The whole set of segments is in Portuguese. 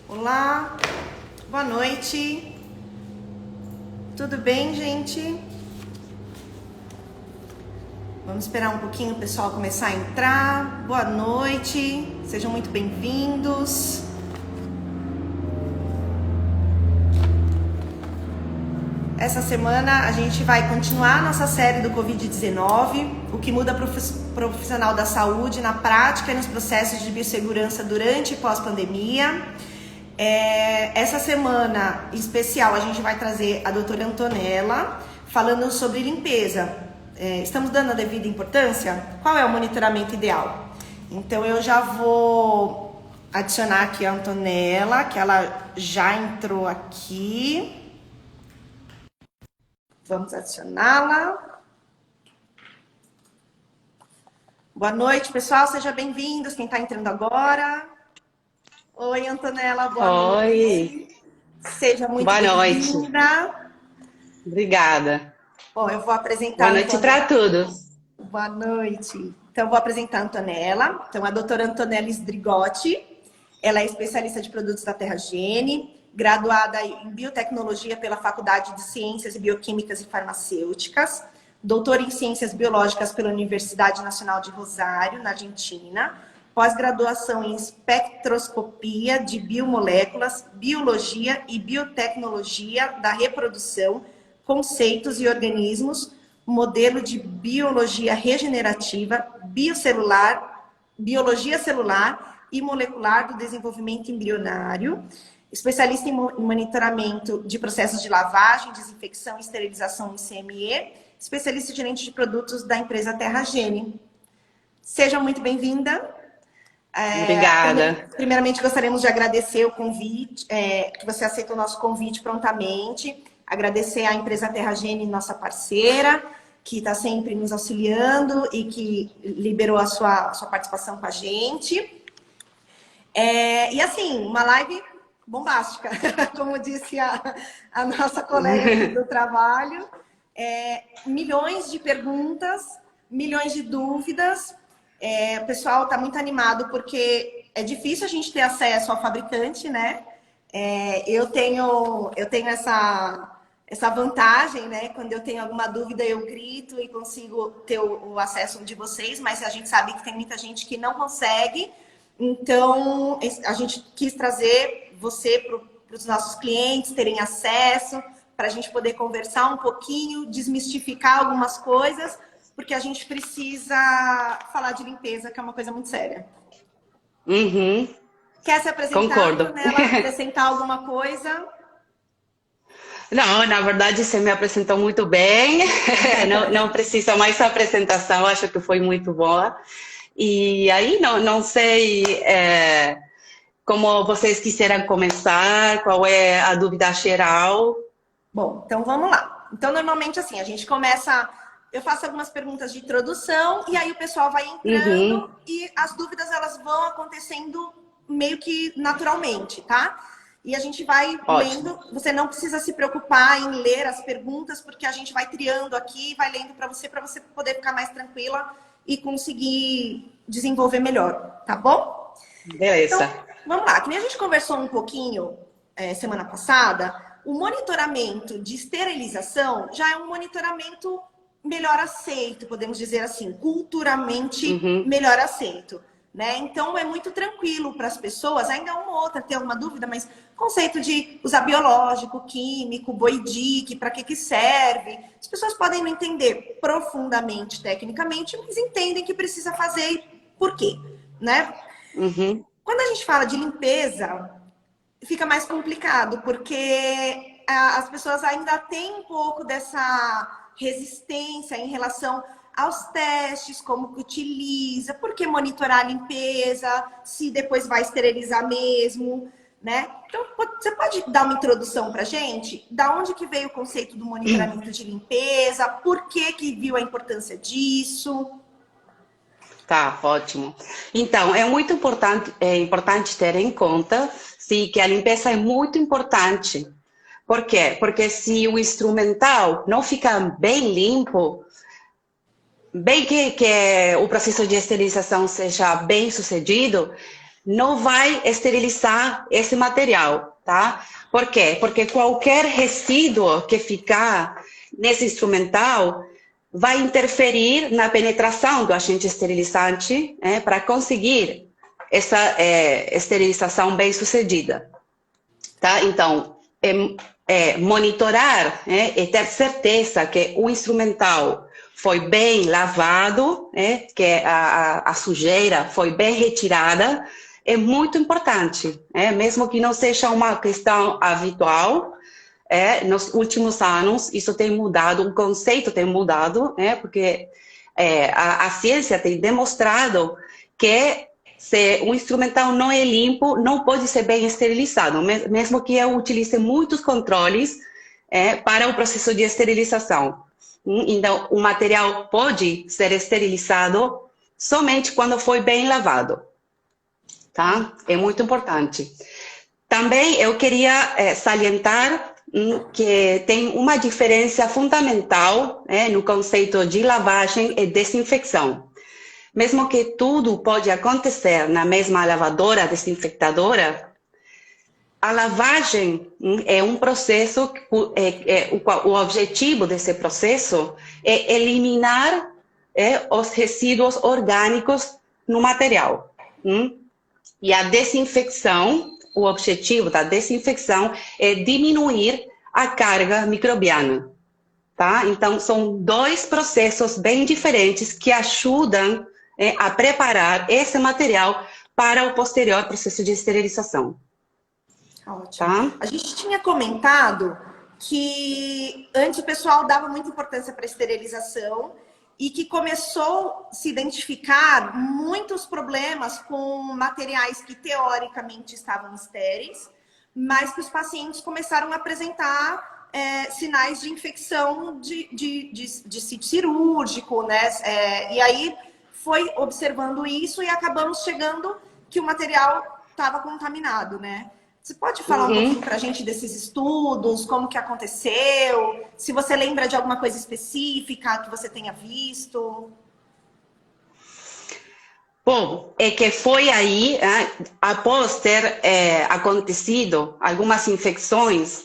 Olá, boa noite. Tudo bem, gente? Vamos esperar um pouquinho o pessoal começar a entrar. Boa noite, sejam muito bem-vindos. Essa semana a gente vai continuar nossa série do Covid-19, o que muda profissional da saúde na prática e nos processos de biossegurança durante e pós-pandemia. Essa semana em especial a gente vai trazer a doutora Antonella falando sobre limpeza. Estamos dando a devida importância? Qual é o monitoramento ideal? Então eu já vou adicionar aqui a Antonella, que ela já entrou aqui. Vamos adicioná-la. Boa noite, pessoal. Sejam bem-vindos. Quem está entrando agora. Oi, Antonella. Boa noite. Seja muito bem-vinda. Obrigada. Bom, eu vou apresentar... Boa noite para todos. Boa noite. Então, eu vou apresentar a Antonella. Então, a doutora Antonella Sdrigotti. Ela é especialista de produtos da Terragene, graduada em biotecnologia pela Faculdade de Ciências e Bioquímicas e Farmacêuticas, doutora em Ciências Biológicas pela Universidade Nacional de Rosário, na Argentina, pós-graduação em espectroscopia de biomoléculas, biologia e biotecnologia da reprodução, conceitos e organismos, modelo de biologia regenerativa, biologia celular e molecular do desenvolvimento embrionário, especialista em monitoramento de processos de lavagem, desinfecção e esterilização em CME, especialista e gerente de produtos da empresa Terragene. Seja muito bem-vinda. Obrigada. Primeiramente, gostaríamos de agradecer o convite, que você aceitou o nosso convite prontamente. Agradecer à empresa Terragene, nossa parceira, que está sempre nos auxiliando e que liberou a sua participação com a gente. E assim, uma live bombástica, como disse a nossa colega aqui do trabalho. Milhões de perguntas, milhões de dúvidas. O pessoal está muito animado porque é difícil a gente ter acesso ao fabricante, né? Eu tenho essa vantagem, né? Quando eu tenho alguma dúvida, eu grito e consigo ter o acesso de vocês, mas a gente sabe que tem muita gente que não consegue. Então, a gente quis trazer você para os nossos clientes terem acesso, para a gente poder conversar um pouquinho, desmistificar algumas coisas, porque a gente precisa falar de limpeza, que é uma coisa muito séria. Uhum. Quer se apresentar, Concordo. Antonella? Acrescentar alguma coisa? Não, na verdade você me apresentou muito bem. Não precisa mais apresentação, acho que foi muito boa. E aí, não sei como vocês quiseram começar, qual é a dúvida geral. Bom, então vamos lá. Então, normalmente assim, a gente começa... Eu faço algumas perguntas de introdução e aí o pessoal vai entrando e as dúvidas elas vão acontecendo meio que naturalmente, tá? E a gente vai lendo. Você não precisa se preocupar em ler as perguntas, porque a gente vai triando aqui, vai lendo para você poder ficar mais tranquila e conseguir desenvolver melhor, tá bom? Beleza. Então, vamos lá. Que nem a gente conversou um pouquinho semana passada, o monitoramento de esterilização já é um monitoramento melhor aceito, podemos dizer assim, culturalmente melhor aceito, né? Então é muito tranquilo para as pessoas, ainda uma ou outra tem alguma dúvida, mas conceito de usar biológico, químico, BOIDIC, para que serve, as pessoas podem não entender profundamente, tecnicamente, mas entendem que precisa fazer e por quê, né? Quando a gente fala de limpeza, fica mais complicado, porque as pessoas ainda têm um pouco dessa resistência em relação aos testes, como que utiliza, por que monitorar a limpeza, se depois vai esterilizar mesmo, né? Então, você pode dar uma introdução pra gente? Da onde que veio o conceito do monitoramento de limpeza? Por que viu a importância disso? Tá, ótimo. Então, é muito importante ter em conta, sim, que a limpeza é muito importante. Por quê? Porque se o instrumental não fica bem limpo, bem que o processo de esterilização seja bem sucedido, não vai esterilizar esse material, tá? Por quê? Porque qualquer resíduo que ficar nesse instrumental vai interferir na penetração do agente esterilizante, para conseguir essa esterilização bem sucedida, tá? Então, monitorar, e ter certeza que o instrumental foi bem lavado, que a sujeira foi bem retirada, é muito importante, mesmo que não seja uma questão habitual. Nos últimos anos isso tem mudado, o conceito tem mudado, porque a ciência tem demonstrado que se o instrumental não é limpo, não pode ser bem esterilizado, mesmo que eu utilize muitos controles para o processo de esterilização. Então, o material pode ser esterilizado somente quando foi bem lavado, tá? É muito importante. Também eu queria salientar que tem uma diferença fundamental no conceito de lavagem e desinfecção. Mesmo que tudo pode acontecer na mesma lavadora desinfectadora, a lavagem é um processo, o objetivo desse processo é eliminar os resíduos orgânicos no material. E a desinfecção, o objetivo da desinfecção é diminuir a carga microbiana, tá? Então, são dois processos bem diferentes que ajudam a preparar esse material para o posterior processo de esterilização. Ótimo. Tá? A gente tinha comentado que antes o pessoal dava muita importância para a esterilização e que começou a se identificar muitos problemas com materiais que teoricamente estavam estéreis, mas que os pacientes começaram a apresentar sinais de infecção de sítio cirúrgico, né? E aí foi observando isso e acabamos chegando que o material estava contaminado, né? Você pode falar um pouquinho para a gente desses estudos, como que aconteceu, se você lembra de alguma coisa específica que você tenha visto? Bom, é que foi aí, após ter acontecido algumas infecções,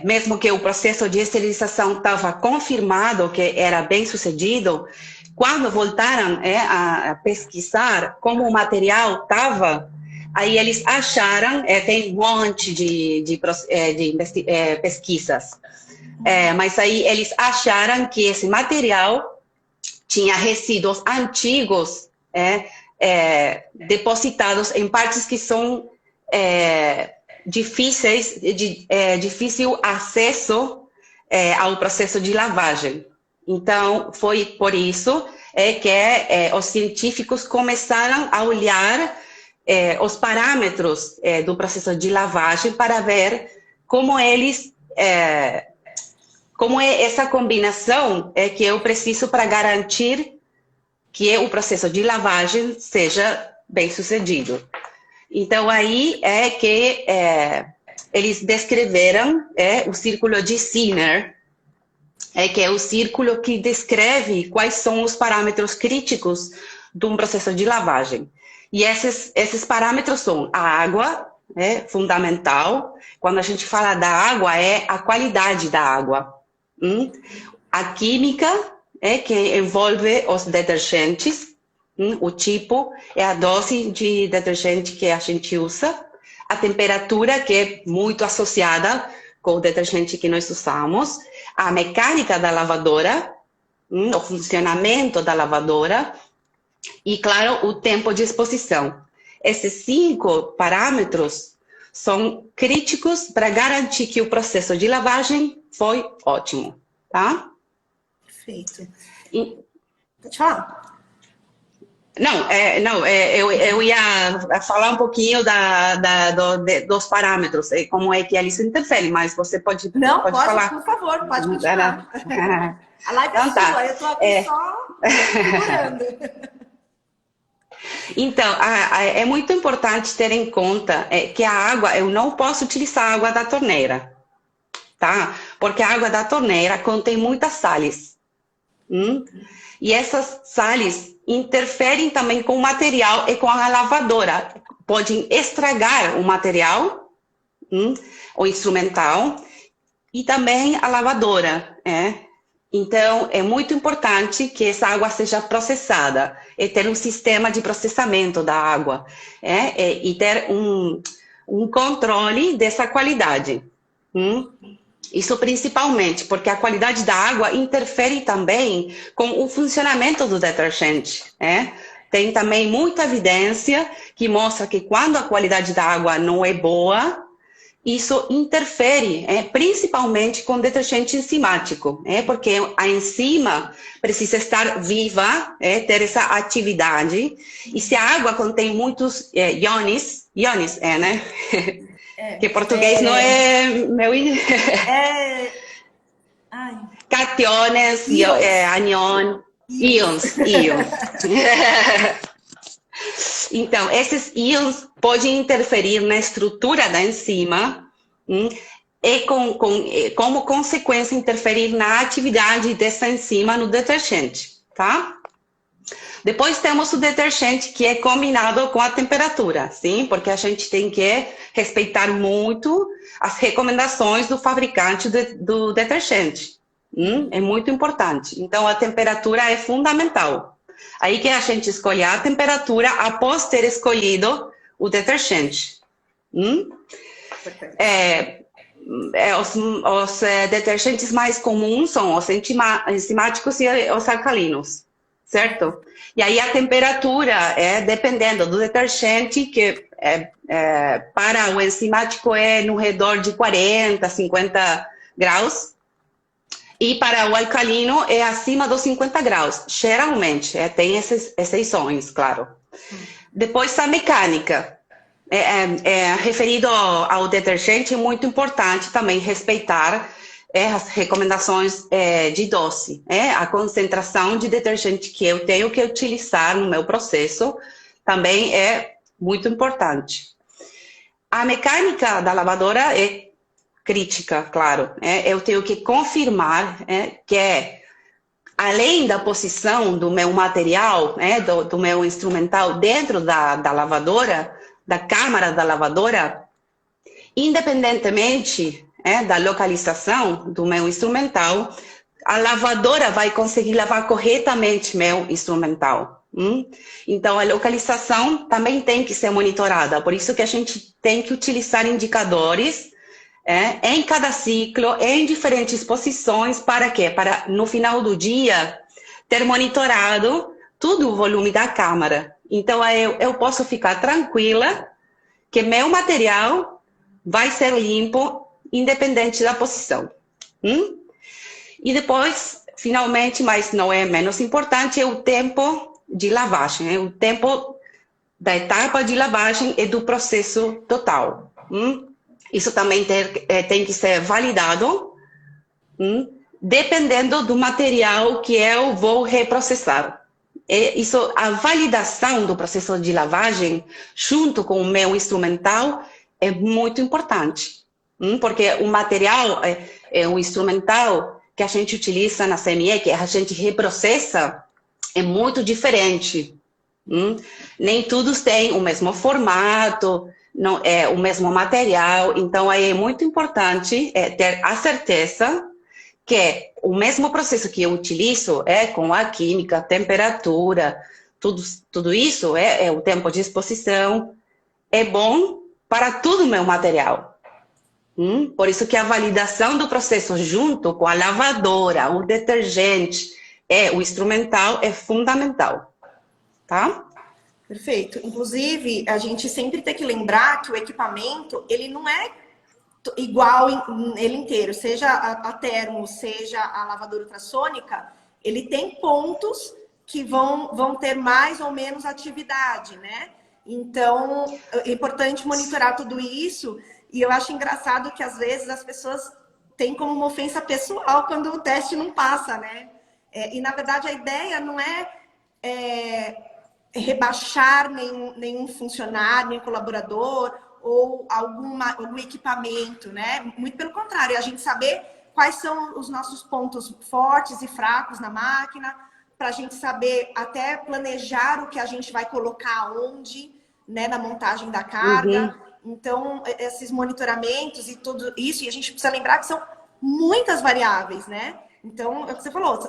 mesmo que o processo de esterilização estava confirmado que era bem sucedido, quando voltaram a pesquisar como o material estava, aí eles acharam, tem um monte de pesquisas, mas aí eles acharam que esse material tinha resíduos antigos depositados em partes que são difíceis, difícil acesso ao processo de lavagem. Então, foi por isso que os científicos começaram a olhar os parâmetros do processo de lavagem para ver como eles, como é essa combinação que eu preciso para garantir que o processo de lavagem seja bem sucedido. Então, aí é que eles descreveram o círculo de Zener, que é o círculo que descreve quais são os parâmetros críticos de um processo de lavagem. E esses parâmetros são a água, fundamental. Quando a gente fala da água, é a qualidade da água. A química, que envolve os detergentes, o tipo, a dose de detergente que a gente usa, a temperatura, que é muito associada com o detergente que nós usamos, a mecânica da lavadora, o funcionamento da lavadora, e, claro, o tempo de exposição. Esses 5 parâmetros são críticos para garantir que o processo de lavagem foi ótimo, tá? Perfeito. Pode falar? Eu ia falar um pouquinho dos parâmetros, como é que eles interferem, mas você pode falar. Por favor, pode continuar. A live então, é sua, eu estou aqui só segurando. Então, é muito importante ter em conta que a água, eu não posso utilizar a água da torneira, tá? Porque a água da torneira contém muitas sales. E essas sales interferem também com o material e com a lavadora. podem estragar o material, o instrumental, e também a lavadora. Então, é muito importante que essa água seja processada e ter um sistema de processamento da água e ter um controle dessa qualidade. Isso principalmente porque a qualidade da água interfere também com o funcionamento do detergente. Tem também muita evidência que mostra que quando a qualidade da água não é boa, isso interfere principalmente com detergente enzimático, porque a enzima precisa estar viva, ter essa atividade, e se a água contém muitos íons, né? Que português não é meu... Cationes, anion, íons. Então, esses íons podem interferir na estrutura da enzima e, como consequência, interferir na atividade dessa enzima no detergente, tá? Depois temos o detergente que é combinado com a temperatura, sim? Porque a gente tem que respeitar muito as recomendações do fabricante do detergente. É muito importante. Então, a temperatura é fundamental. Aí que a gente escolhe a temperatura após ter escolhido o detergente. Os detergentes mais comuns são os enzimáticos e os alcalinos, certo? E aí a temperatura dependendo do detergente, que para o enzimático é no redor de 40, 50 graus. E para o alcalino é acima dos 50 graus, geralmente, tem essas exceções, claro. Depois a mecânica, referido ao detergente, é muito importante também respeitar as recomendações de dose, a concentração de detergente que eu tenho que utilizar no meu processo também é muito importante. A mecânica da lavadora é crítica, claro. Eu tenho que confirmar que, além da posição do meu material, do meu instrumental dentro da lavadora, da câmara da lavadora, independentemente da localização do meu instrumental, a lavadora vai conseguir lavar corretamente meu instrumental. Então, a localização também tem que ser monitorada. Por isso que a gente tem que utilizar indicadores em cada ciclo, em diferentes posições, para quê? Para, no final do dia, ter monitorado todo o volume da câmara. Então, eu posso ficar tranquila que meu material vai ser limpo, independente da posição. E depois, finalmente, mas não é menos importante, é o tempo de lavagem, o tempo da etapa de lavagem e do processo total. Isso também tem que ser validado, dependendo do material que eu vou reprocessar. A validação do processo de lavagem, junto com o meu instrumental, é muito importante. Porque o material, o instrumental que a gente utiliza na CME, que a gente reprocessa, é muito diferente. Nem todos têm o mesmo formato, não é o mesmo material, então aí é muito importante ter a certeza que o mesmo processo que eu utilizo com a química, a temperatura, tudo isso, o tempo de exposição, é bom para todo o meu material. Por isso que a validação do processo junto com a lavadora, o detergente o instrumental é fundamental, tá? Perfeito. Inclusive, a gente sempre tem que lembrar que o equipamento, ele não é igual ele inteiro, seja a termo, seja a lavadora ultrassônica, ele tem pontos que vão ter mais ou menos atividade, né? Então, é importante monitorar tudo isso, e eu acho engraçado que às vezes as pessoas têm como uma ofensa pessoal quando o teste não passa, né? E na verdade a ideia não é rebaixar nenhum funcionário, nenhum colaborador ou algum equipamento, né? Muito pelo contrário, é a gente saber quais são os nossos pontos fortes e fracos na máquina, para a gente saber até planejar o que a gente vai colocar onde, né, na montagem da carga. Então, esses monitoramentos e tudo isso, e a gente precisa lembrar que são muitas variáveis, né? Então, é o que você falou,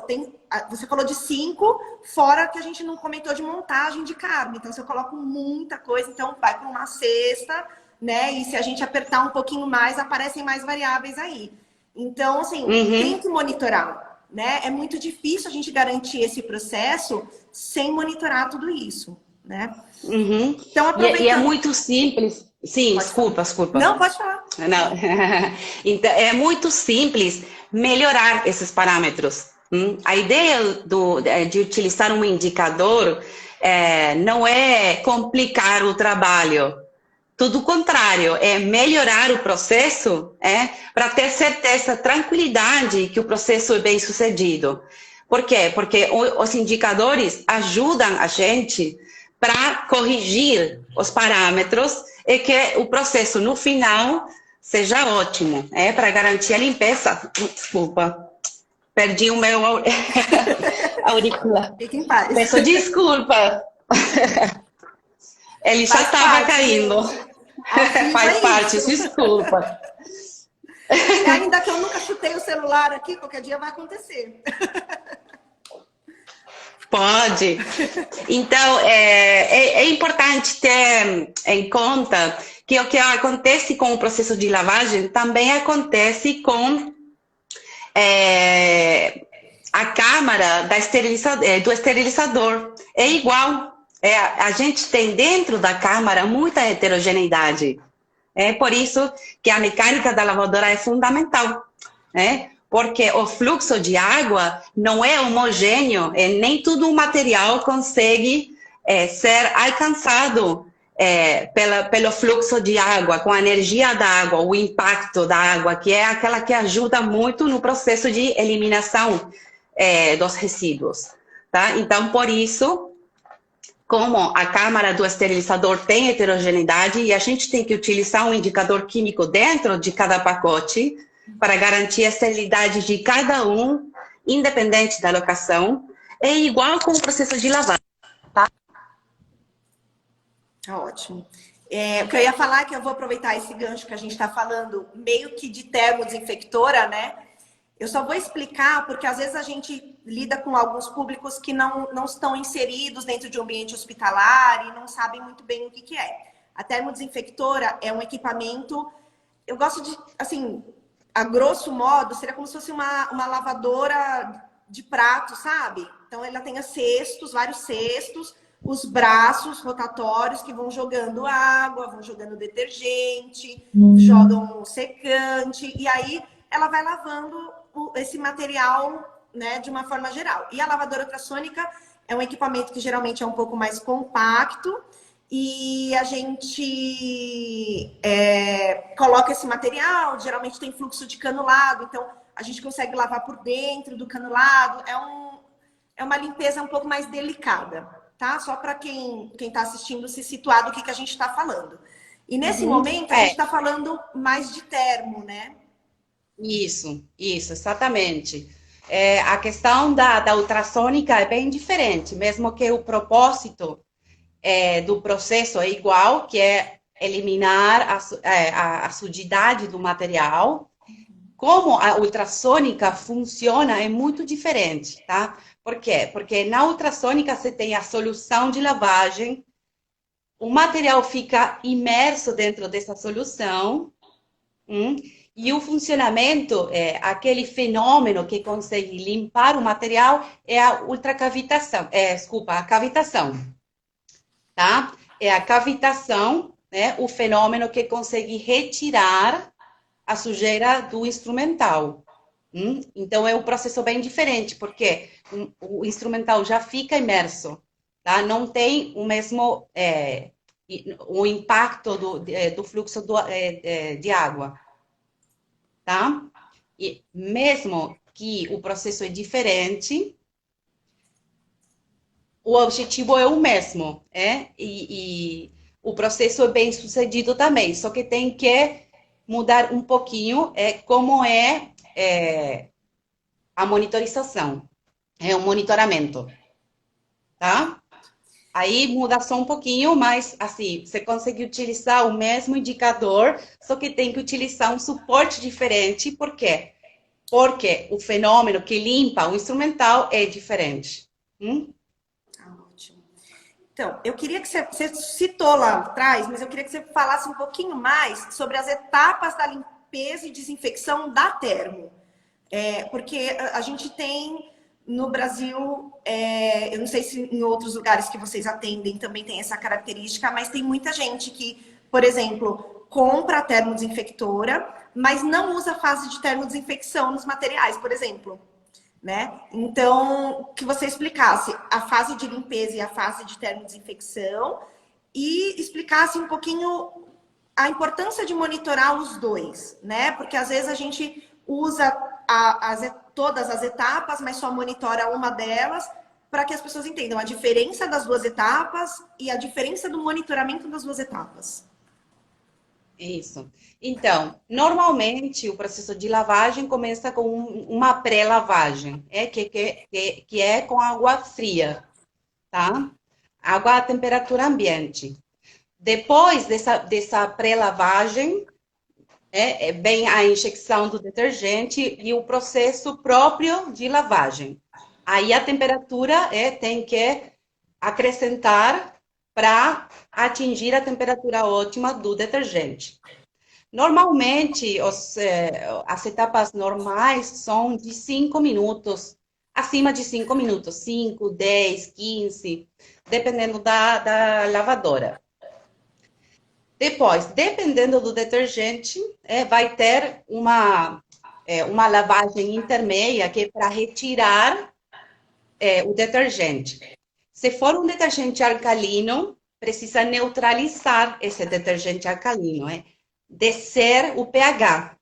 você falou de 5, fora que a gente não comentou de montagem de carga. Então, se eu coloco muita coisa, então vai para uma cesta, né? E se a gente apertar um pouquinho mais, aparecem mais variáveis aí. Então, assim, tem que monitorar, né? É muito difícil a gente garantir esse processo sem monitorar tudo isso, né? Então, E é aproveitando... muito simples. Sim, Pode falar. desculpa. Não, pode falar. Não. Então, é muito simples melhorar esses parâmetros. A ideia de utilizar um indicador não é complicar o trabalho. Tudo o contrário, é melhorar o processo para ter certeza, tranquilidade que o processo é bem sucedido. Por quê? Porque os indicadores ajudam a gente para corrigir os parâmetros e que o processo no final seja ótimo, para garantir a limpeza. Desculpa, perdi o meu auricular. Fique em paz. Peço desculpa. Ele já estava caindo. Faz parte, desculpa. Ainda que eu nunca chutei o celular aqui, qualquer dia vai acontecer. Pode. Então, é importante ter em conta que o que acontece com o processo de lavagem também acontece com a câmara do esterilizador. É igual. A gente tem dentro da câmara muita heterogeneidade. É por isso que a mecânica da lavadora é fundamental. Porque o fluxo de água não é homogêneo, nem todo o material consegue ser alcançado pelo fluxo de água, com a energia da água, o impacto da água, que é aquela que ajuda muito no processo de eliminação dos resíduos. Tá? Então, por isso, como a câmara do esterilizador tem heterogeneidade e a gente tem que utilizar um indicador químico dentro de cada pacote, para garantir a esterilidade de cada um, independente da locação, é igual com o processo de lavagem. Tá? Ótimo. O que eu ia falar é que eu vou aproveitar esse gancho que a gente está falando, meio que de termodesinfectora, né? Eu só vou explicar, porque às vezes a gente lida com alguns públicos que não estão inseridos dentro de um ambiente hospitalar e não sabem muito bem o que é. A termodesinfectora é um equipamento, eu gosto de, assim, a grosso modo, seria como se fosse uma lavadora de prato, sabe? Então, ela tem cestos, vários cestos, os braços rotatórios que vão jogando água, vão jogando detergente, jogam secante, e aí ela vai lavando esse material, né, de uma forma geral. E a lavadora ultrassônica é um equipamento que geralmente é um pouco mais compacto, e a gente coloca esse material, geralmente tem fluxo de canulado, então a gente consegue lavar por dentro do canulado. É uma limpeza um pouco mais delicada, tá? Só para quem está assistindo se situar do que a gente está falando. E nesse momento a gente está falando mais de termo, né? Isso, exatamente. A questão da ultrassônica é bem diferente, mesmo que o propósito do processo é igual, que é eliminar a sujidade do material. Como a ultrassônica funciona é muito diferente, tá? Por quê? Porque na ultrassônica você tem a solução de lavagem, o material fica imerso dentro dessa solução, e o funcionamento, aquele fenômeno que consegue limpar o material é a ultracavitação, a cavitação. Tá? É a cavitação, né, o fenômeno que consegue retirar a sujeira do instrumental. Então, é um processo bem diferente, porque o instrumental já fica imerso, tá? Não tem o mesmo o impacto do fluxo de água. Tá? E mesmo que o processo é diferente, o objetivo é o mesmo, e o processo é bem sucedido também, só que tem que mudar um pouquinho como a monitorização, o monitoramento, tá? Aí muda só um pouquinho, mas assim, você consegue utilizar o mesmo indicador, só que tem que utilizar um suporte diferente. Por quê? Porque o fenômeno que limpa o instrumental é diferente. Ah, ótimo. Então, eu queria que você citou lá atrás, mas eu queria que você falasse um pouquinho mais sobre as etapas da limpeza e desinfecção da termo. Porque a gente tem no Brasil, eu não sei se em outros lugares que vocês atendem também tem essa característica, mas tem muita gente que, por exemplo, compra a termodesinfectora, mas não usa a fase de termodesinfecção nos materiais, por exemplo. Né? Então, que você explicasse a fase de limpeza e a fase de termodesinfecção e explicasse um pouquinho a importância de monitorar os dois, né? Porque às vezes a gente usa todas as etapas, mas só monitora uma delas, para que as pessoas entendam a diferença das duas etapas e a diferença do monitoramento das duas etapas. Isso. Então, normalmente o processo de lavagem começa com uma pré-lavagem, que é com água fria, tá? Água a temperatura ambiente. Depois dessa pré-lavagem, vem a injecção do detergente e o processo próprio de lavagem. Aí a temperatura tem que acrescentar para atingir a temperatura ótima do detergente. Normalmente, as etapas normais são de 5 minutos, acima de 5 minutos, 5, 10, 15, dependendo da lavadora. Depois, dependendo do detergente, vai ter uma lavagem intermédia que é para retirar o detergente. Se for um detergente alcalino, precisa neutralizar esse detergente alcalino, descer o pH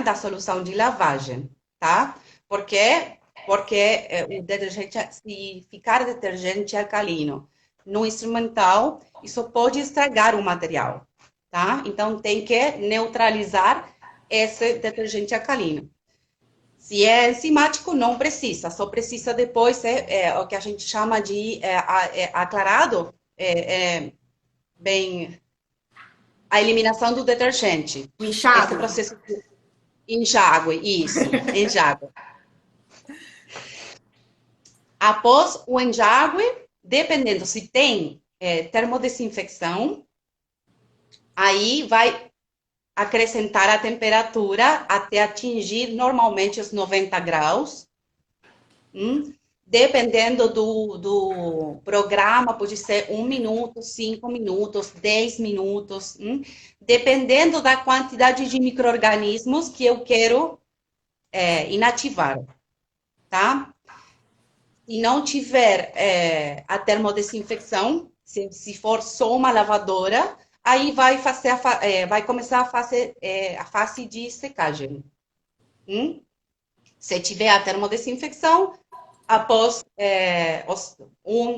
da solução de lavagem, tá? Porque o detergente, se ficar detergente alcalino no instrumental, isso pode estragar o material, tá? Então, tem que neutralizar esse detergente alcalino. Se é enzimático, não precisa, só precisa depois, o que a gente chama de aclarado, bem, a eliminação do detergente. O enxágue. Esse processo de enxágue, isso, enxágue. Após o enxágue, dependendo se tem termodesinfecção, aí vai acrescentar a temperatura até atingir normalmente os 90 graus. Dependendo do programa, pode ser 1 minuto, 5 minutos, 10 minutos. Dependendo da quantidade de micro-organismos que eu quero inativar, tá? Se não tiver a termodesinfecção, se for só uma lavadora, aí vai começar a fazer a fase de secagem. Se tiver a termodesinfecção, após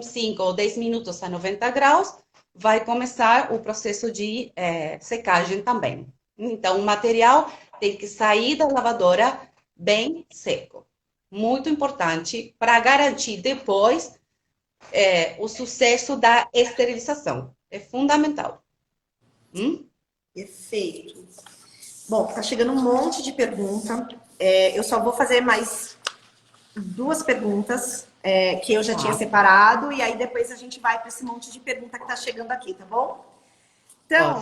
5 ou 10 minutos a 90 graus, vai começar o processo de secagem também. Então, o material tem que sair da lavadora bem seco. Muito importante para garantir depois o sucesso da esterilização. É fundamental. Perfeito. Bom, tá chegando um monte de pergunta. Eu só vou fazer mais 2 perguntas que eu já tinha separado e aí depois a gente vai para esse monte de pergunta que tá chegando aqui, tá bom? Então,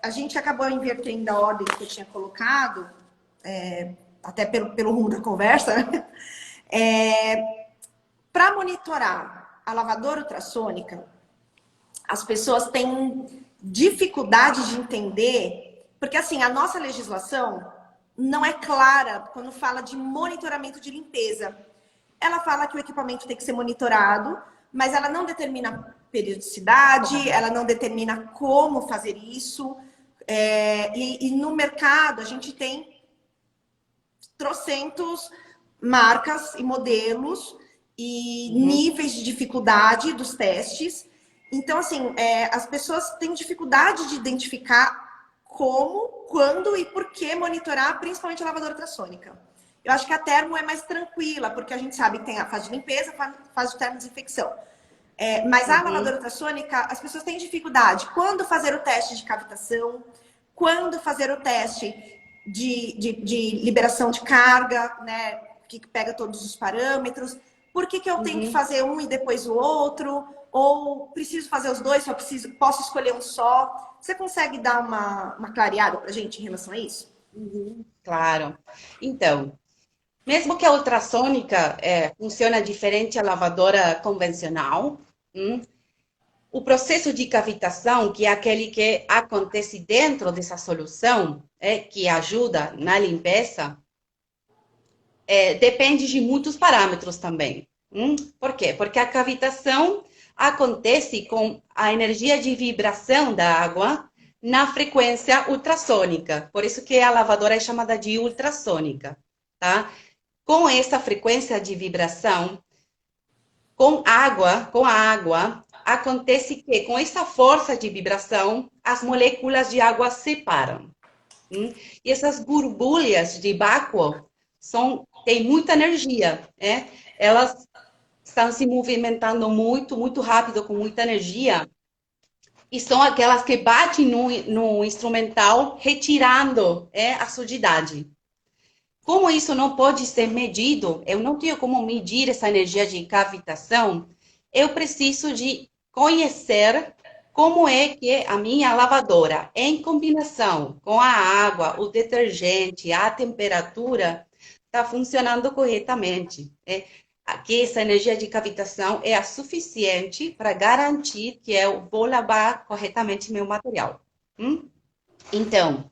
a gente acabou invertendo a ordem que eu tinha colocado, até pelo rumo da conversa, né? Para monitorar a lavadora ultrassônica, as pessoas têm dificuldade de entender, porque assim, a nossa legislação não é clara quando fala de monitoramento de limpeza. Ela fala que o equipamento tem que ser monitorado, mas ela não determina periodicidade, ela não determina como fazer isso. E no mercado a gente tem trocentos marcas e modelos e níveis de dificuldade dos testes. Então, assim, as pessoas têm dificuldade de identificar como, quando e por que monitorar, principalmente a lavadora ultrassônica. Eu acho que a termo é mais tranquila, porque a gente sabe que tem a fase de limpeza, a fase de termodesinfecção. Mas a lavadora ultrassônica, as pessoas têm dificuldade. Quando fazer o teste de cavitação, quando fazer o teste de liberação de carga, né? Que pega todos os parâmetros. Por que eu tenho que fazer um e depois o outro? Ou preciso fazer os dois, posso escolher um só? Você consegue dar uma clareada para a gente em relação a isso? Claro. Então, mesmo que a ultrassônica funciona diferente à lavadora convencional, o processo de cavitação, que é aquele que acontece dentro dessa solução, que ajuda na limpeza, depende de muitos parâmetros também. Por quê? Porque a cavitação acontece com a energia de vibração da água na frequência ultrassônica. Por isso que a lavadora é chamada de ultrassônica, tá? Com essa frequência de vibração, com a água, acontece que com essa força de vibração, as moléculas de água se separam. E essas borbulhas de vácuo têm muita energia, né? Elas estão se movimentando muito, muito rápido, com muita energia. E são aquelas que batem no instrumental, retirando a sujidade. Como isso não pode ser medido, eu não tenho como medir essa energia de cavitação, eu preciso de conhecer como é que a minha lavadora, em combinação com a água, o detergente, a temperatura, está funcionando corretamente. Que essa energia de cavitação é a suficiente para garantir que eu vou lavar corretamente meu material. Então,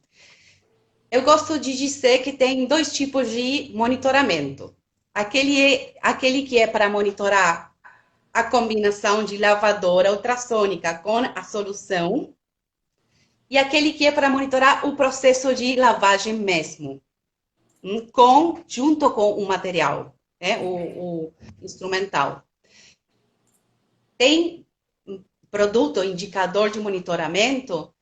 eu gosto de dizer que tem dois tipos de monitoramento. Aquele que é para monitorar a combinação de lavadora ultrassônica com a solução, e aquele que é para monitorar o processo de lavagem mesmo, junto com o material, o instrumental. Tem produto, indicador de monitoramento,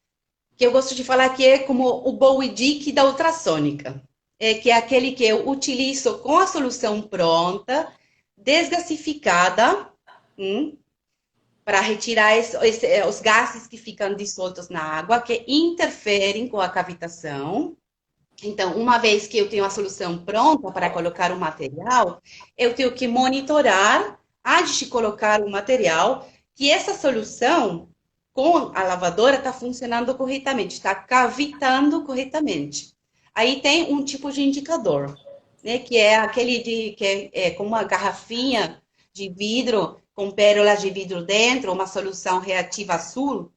que eu gosto de falar que é como o Bowie Dick da ultrassônica, que é aquele que eu utilizo com a solução pronta, desgasificada, para retirar os gases que ficam dissoltos na água, que interferem com a cavitação. Então, uma vez que eu tenho a solução pronta para colocar o material, eu tenho que monitorar, antes de colocar o material, que essa solução com a lavadora está funcionando corretamente, está cavitando corretamente. Aí tem um tipo de indicador, né, que é aquele que é como uma garrafinha de vidro com pérolas de vidro dentro, uma solução reativa azul.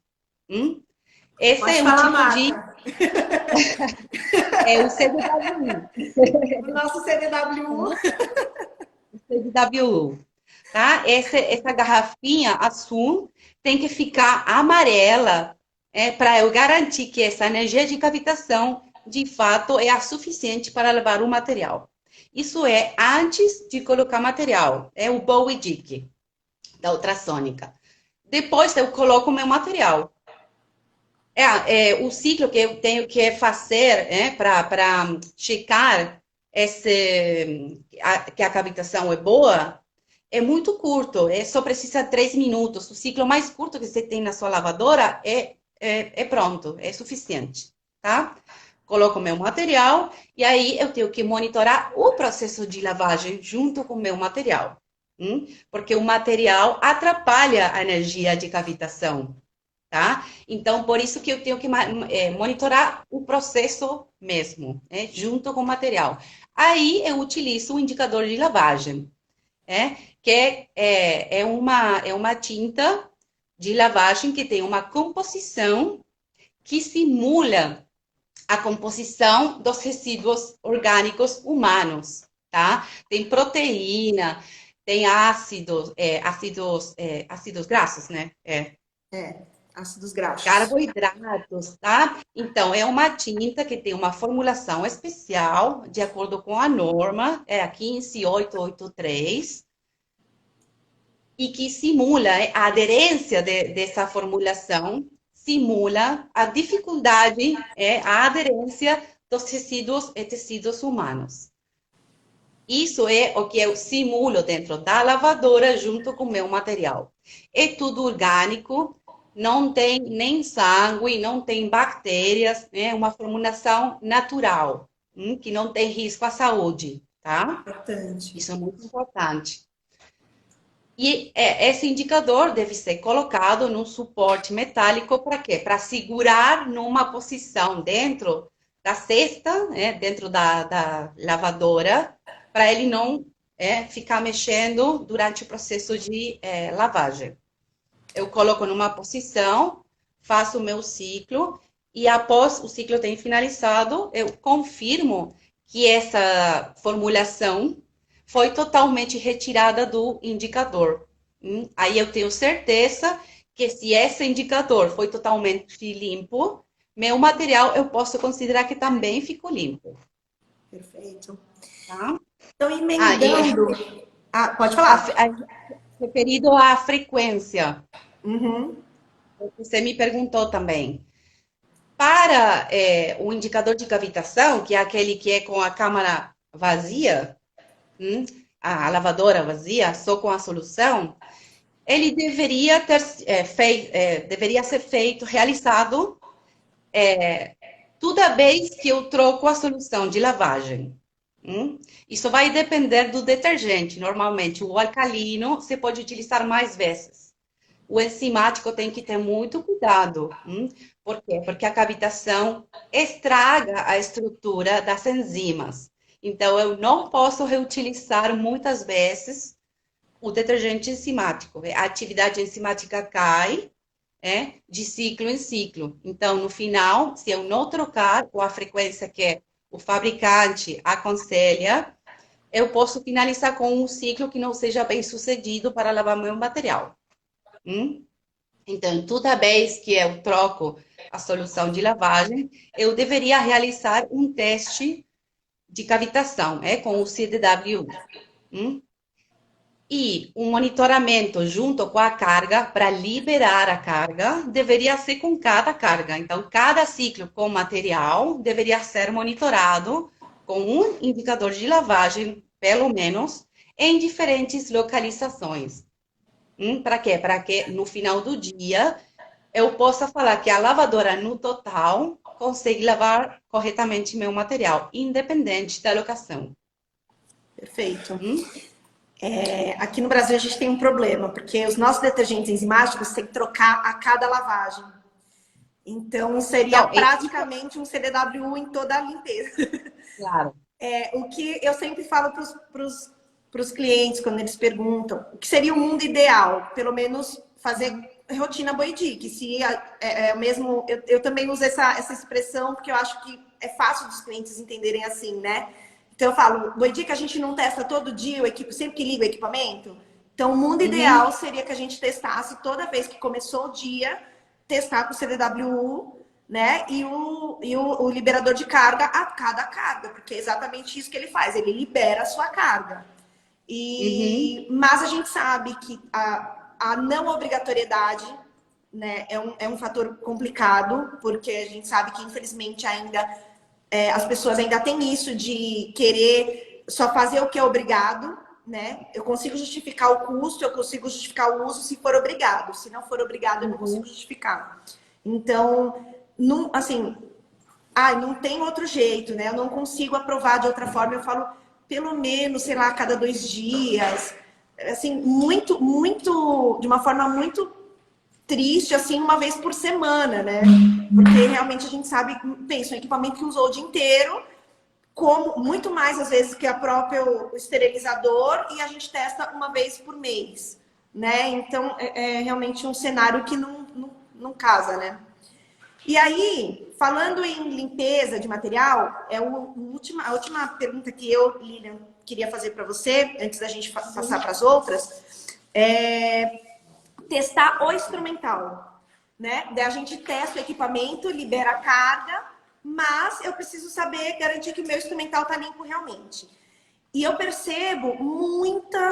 Esse Pode é um falar, tipo de... É o CDWI. o nosso CDWU. CDWU, tá? Essa garrafinha azul tem que ficar amarela, para eu garantir que essa energia de cavitação, de fato, é a suficiente para levar o material. Isso é antes de colocar material, é o Bowie Dick da ultrassônica. Depois eu coloco o meu material. O ciclo que eu tenho que fazer para checar que a cavitação é boa é muito curto, só precisa 3 minutos. O ciclo mais curto que você tem na sua lavadora é pronto, é suficiente, tá? Coloco o meu material e aí eu tenho que monitorar o processo de lavagem junto com o meu material. Porque o material atrapalha a energia de cavitação, tá? Então, por isso que eu tenho que monitorar o processo mesmo, junto com o material. Aí eu utilizo o indicador de lavagem, que é uma tinta de lavagem que tem uma composição que simula a composição dos resíduos orgânicos humanos, tá? Tem proteína, tem ácidos graxos, né? Ácidos graxos. Carboidratos, tá? Então, é uma tinta que tem uma formulação especial, de acordo com a norma, a 15883, e que simula a aderência dessa formulação, simula a dificuldade, a aderência dos resíduos e tecidos humanos. Isso é o que eu simulo dentro da lavadora junto com o meu material. É tudo orgânico, não tem nem sangue, não tem bactérias, é uma formulação natural, que não tem risco à saúde, tá? Importante. Isso é muito importante. E esse indicador deve ser colocado num suporte metálico para quê? Para segurar numa posição dentro da cesta, né, dentro da lavadora, para ele não ficar mexendo durante o processo de lavagem. Eu coloco numa posição, faço o meu ciclo e após o ciclo ter finalizado, eu confirmo que essa formulação foi totalmente retirada do indicador. Aí eu tenho certeza que se esse indicador foi totalmente limpo, meu material eu posso considerar que também ficou limpo. Perfeito. Tá? Então, E emendando... Ah, pode falar. referido à frequência, Uhum. você me perguntou também. Para o indicador de cavitação, que é aquele que é com a câmara vazia, a lavadora vazia, só com a solução, ele deveria ter deveria ser realizado toda vez que eu troco a solução de lavagem. Isso vai depender do detergente. Normalmente, o alcalino você pode utilizar mais vezes. O enzimático tem que ter muito cuidado. Por quê? Porque a cavitação estraga a estrutura das enzimas. Então, eu não posso reutilizar muitas vezes o detergente enzimático. A atividade enzimática cai de ciclo em ciclo. Então, no final, se eu não trocar com a frequência que o fabricante aconselha, eu posso finalizar com um ciclo que não seja bem sucedido para lavar meu material. Então, toda vez que eu troco a solução de lavagem, eu deveria realizar um teste de cavitação, com o CDW. E um monitoramento junto com a carga para liberar a carga deveria ser com cada carga. Então, cada ciclo com material deveria ser monitorado com um indicador de lavagem, pelo menos, em diferentes localizações. Para quê? Para que no final do dia eu possa falar que a lavadora, no total, consegue lavar corretamente meu material, independente da locação. Perfeito. Aqui no Brasil a gente tem um problema, porque os nossos detergentes enzimáticos tem que trocar a cada lavagem. Então, seria Então, praticamente um CDW em toda a limpeza. claro. O que eu sempre falo para os clientes, quando eles perguntam, o que seria o mundo ideal? Pelo menos fazer rotina Boidic. Se mesmo, eu também uso essa expressão, porque eu acho que é fácil dos clientes entenderem assim, né? Então eu falo, Boidic, a gente não testa todo dia sempre que liga o equipamento? Então o mundo ideal seria que a gente testasse toda vez que começou o dia, testar com o CDWU, né? E o liberador de carga a cada carga, porque é exatamente isso que ele faz, ele libera a sua carga. Mas a gente sabe que a não obrigatoriedade, né, é um fator complicado, porque a gente sabe que, infelizmente, ainda as pessoas ainda têm isso de querer só fazer o que é obrigado, né? Eu consigo justificar o custo, eu consigo justificar o uso se for obrigado. Se não for obrigado, eu não consigo justificar. Então, não, assim, não tem outro jeito, né? Eu não consigo aprovar de outra forma. Eu falo, pelo menos, sei lá, a cada 2 dias. Assim, de uma forma muito triste, assim, uma vez por semana, né? Porque realmente a gente sabe, pensa, um equipamento que usou o dia inteiro, como muito mais às vezes que a própria o esterilizador, e a gente testa uma vez por mês, né? Então é realmente um cenário que não casa, né? E aí, falando em limpeza de material, a última pergunta que eu, Lilian, queria fazer para você, antes da gente passar para as outras, testar o instrumental, né? Daí a gente testa o equipamento, libera a carga, mas eu preciso saber, garantir que o meu instrumental tá limpo realmente. E eu percebo muita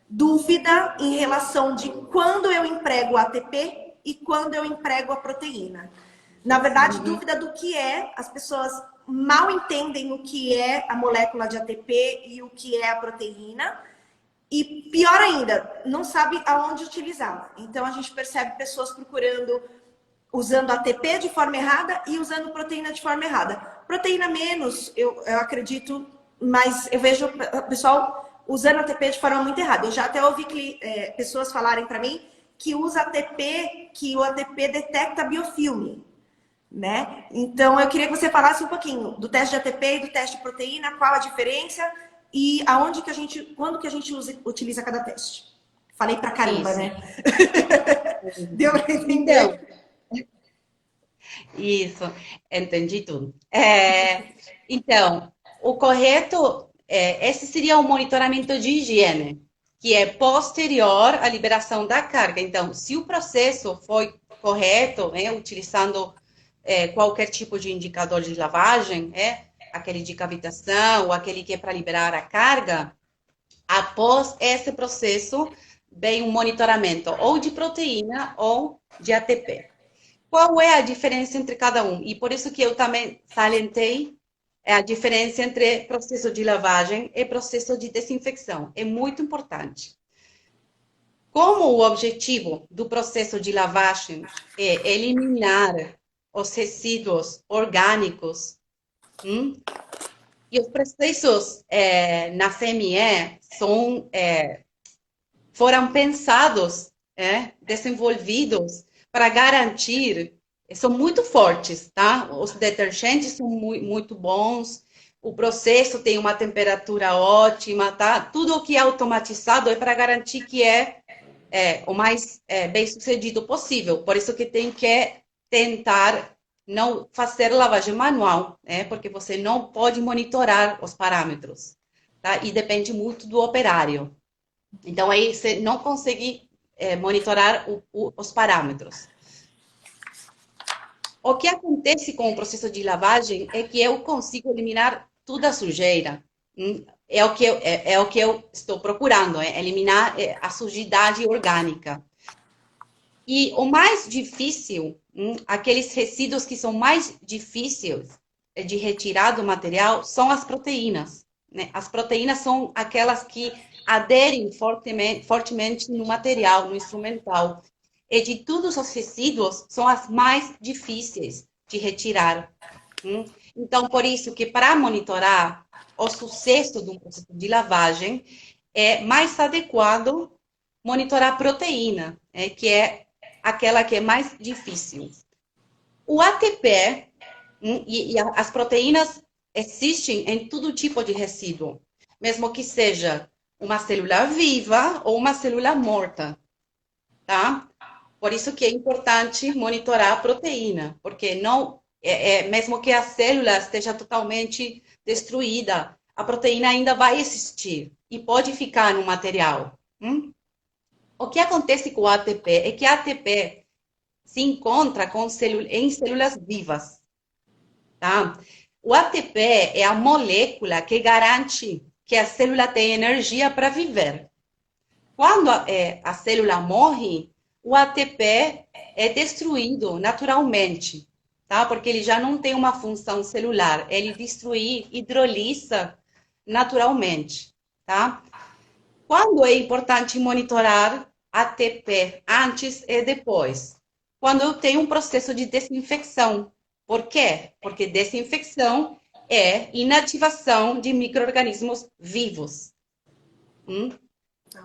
dúvida em relação de quando eu emprego o ATP e quando eu emprego a proteína. Na verdade, dúvida do que as pessoas mal entendem o que é a molécula de ATP e o que é a proteína. E pior ainda, não sabe aonde utilizar. Então a gente percebe pessoas procurando, usando ATP de forma errada e usando proteína de forma errada. Proteína menos, eu acredito, mas eu vejo o pessoal usando ATP de forma muito errada. Eu já até ouvi pessoas falarem para mim que usa ATP, que o ATP detecta biofilme, né? Então eu queria que você falasse um pouquinho do teste de ATP e do teste de proteína, qual a diferença e aonde que a gente, quando que a gente utiliza cada teste. Falei pra caramba, Isso. né? Deu para Então, entender? isso, entendi tudo. Então, o correto, esse seria o monitoramento de higiene, que é posterior à liberação da carga. Então, se o processo foi correto, utilizando qualquer tipo de indicador de lavagem, aquele de cavitação ou aquele que é para liberar a carga, após esse processo, vem um monitoramento ou de proteína ou de ATP. Qual é a diferença entre cada um? E por isso que eu também salientei a diferença entre processo de lavagem e processo de desinfecção. É muito importante. Como o objetivo do processo de lavagem é eliminar os resíduos orgânicos, e os processos na CME foram pensados, desenvolvidos para garantir, são muito fortes, tá? Os detergentes são muito bons, o processo tem uma temperatura ótima, tá? Tudo o que é automatizado é para garantir que o mais bem sucedido possível. Por isso que tem que tentar não fazer lavagem manual, porque você não pode monitorar os parâmetros, tá? E depende muito do operário. Então, aí você não consegue monitorar os parâmetros. O que acontece com o processo de lavagem é que eu consigo eliminar toda a sujeira. É o que eu estou procurando, eliminar a sujidade orgânica. E o mais difícil, aqueles resíduos que são mais difíceis de retirar do material, são as proteínas, né? As proteínas são aquelas que aderem fortemente no material, no instrumental. E de todos os resíduos, são as mais difíceis de retirar. Então, por isso que para monitorar o sucesso do processo de lavagem, é mais adequado monitorar a proteína, que é aquela que é mais difícil. O ATP e as proteínas existem em todo tipo de resíduo, mesmo que seja uma célula viva ou uma célula morta, tá? Por isso que é importante monitorar a proteína, porque não, mesmo que a célula esteja totalmente destruída, a proteína ainda vai existir e pode ficar no material. O que acontece com o ATP é que a ATP se encontra em células vivas, tá? O ATP é a molécula que garante que a célula tem energia para viver. Quando a célula morre, o ATP é destruído naturalmente, tá? Porque ele já não tem uma função celular, ele hidrolisa naturalmente, tá? Quando é importante monitorar ATP antes e depois? Quando eu tenho um processo de desinfecção. Por quê? Porque desinfecção é inativação de micro-organismos vivos.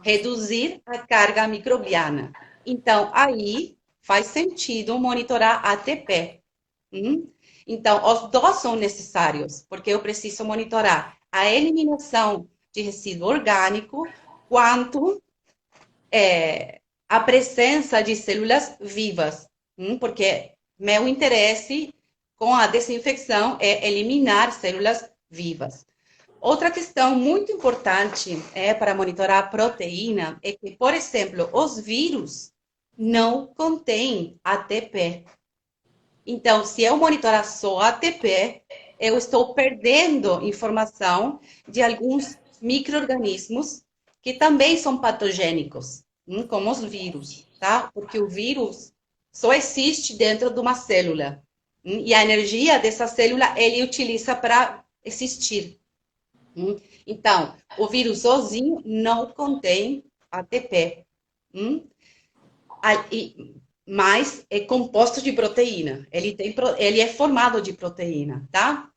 Reduzir a carga microbiana. Então, aí faz sentido monitorar ATP. Então, os dois são necessários, porque eu preciso monitorar a eliminação de resíduo orgânico, quanto a presença de células vivas, porque meu interesse com a desinfecção é eliminar células vivas. Outra questão muito importante para monitorar a proteína é que, por exemplo, os vírus não contêm ATP. Então, se eu monitorar só ATP, eu estou perdendo informação de alguns micro-organismos que também são patogênicos, como os vírus, tá? Porque o vírus só existe dentro de uma célula. E a energia dessa célula ele utiliza para existir. Então, o vírus sozinho não contém ATP. Mas é composto de proteína. Ele é formado de proteína, tá?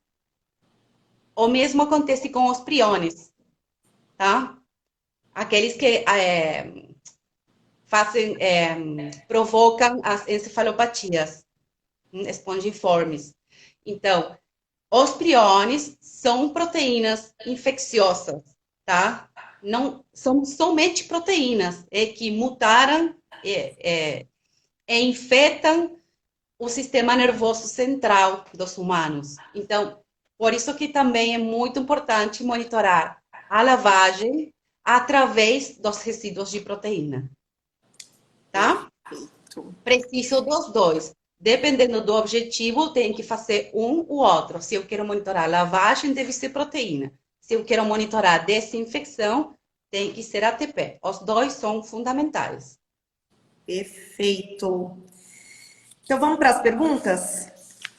O mesmo acontece com os priões, tá? Aqueles que provocam as encefalopatias espongiformes. Então, os priões são proteínas infecciosas, tá? Não são somente proteínas que mutaram e infectam o sistema nervoso central dos humanos. Então, por isso que também é muito importante monitorar a lavagem através dos resíduos de proteína, tá? Preciso dos dois. Dependendo do objetivo, tem que fazer um ou outro. Se eu quero monitorar lavagem, deve ser proteína. Se eu quero monitorar desinfecção, tem que ser ATP. Os dois são fundamentais. Perfeito. Então, vamos para as perguntas?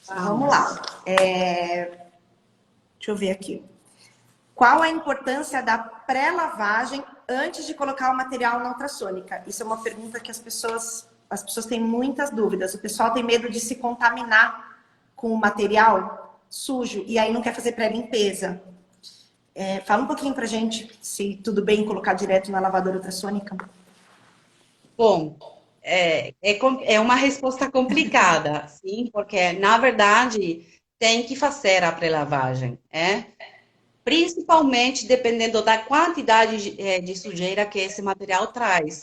Vamos lá. Deixa eu ver aqui. Qual a importância da pré-lavagem antes de colocar o material na ultrassônica? Isso é uma pergunta que as pessoas têm muitas dúvidas. O pessoal tem medo de se contaminar com o material sujo e aí não quer fazer pré-limpeza. Fala um pouquinho pra gente se tudo bem colocar direto na lavadora ultrassônica. Bom, é uma resposta complicada, sim, porque, na verdade, tem que fazer a pré-lavagem, principalmente dependendo da quantidade de sujeira que esse material traz,